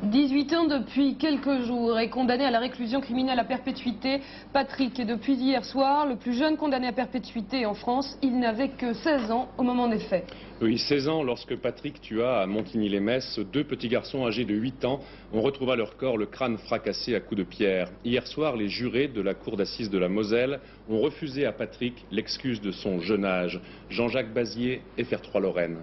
18 ans depuis quelques jours est condamné à la réclusion criminelle à perpétuité. Patrick est depuis hier soir le plus jeune condamné à perpétuité en France. Il n'avait que 16 ans au moment des faits. Oui, 16 ans lorsque Patrick tua à Montigny-lès-Metz deux petits garçons âgés de 8 ans. On retrouva leur corps, le crâne fracassé à coups de pierre. Hier soir, les jurés de la cour d'assises de la Moselle ont refusé à Patrick l'excuse de son jeune âge. Jean-Jacques Bazier, FR3 Lorraine.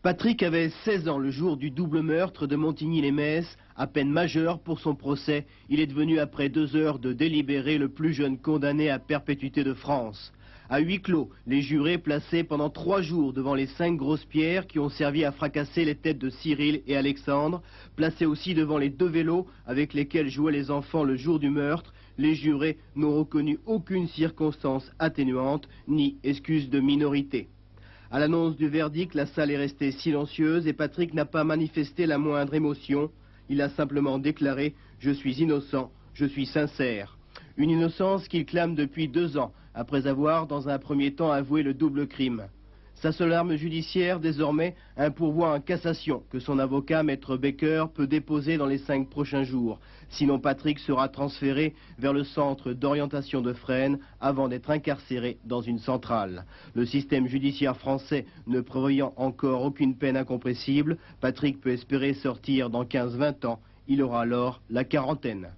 Patrick avait 16 ans le jour du double meurtre de Montigny-lès-Metz. À peine majeur pour son procès, il est devenu après 2 heures de délibéré le plus jeune condamné à perpétuité de France. À huis clos, les jurés placés pendant 3 jours devant les 5 grosses pierres qui ont servi à fracasser les têtes de Cyril et Alexandre, placés aussi devant les 2 vélos avec lesquels jouaient les enfants le jour du meurtre, les jurés n'ont reconnu aucune circonstance atténuante ni excuse de minorité. À l'annonce du verdict, la salle est restée silencieuse et Patrick n'a pas manifesté la moindre émotion. Il a simplement déclaré « Je suis innocent, je suis sincère ». Une innocence qu'il clame depuis 2 ans, après avoir dans un premier temps avoué le double crime. Sa seule arme judiciaire, désormais, un pourvoi en cassation que son avocat, Maître Becker, peut déposer dans les 5 prochains jours. Sinon, Patrick sera transféré vers le centre d'orientation de Fresnes avant d'être incarcéré dans une centrale. Le système judiciaire français ne prévoyant encore aucune peine incompressible, Patrick peut espérer sortir dans 15-20 ans. Il aura alors la quarantaine.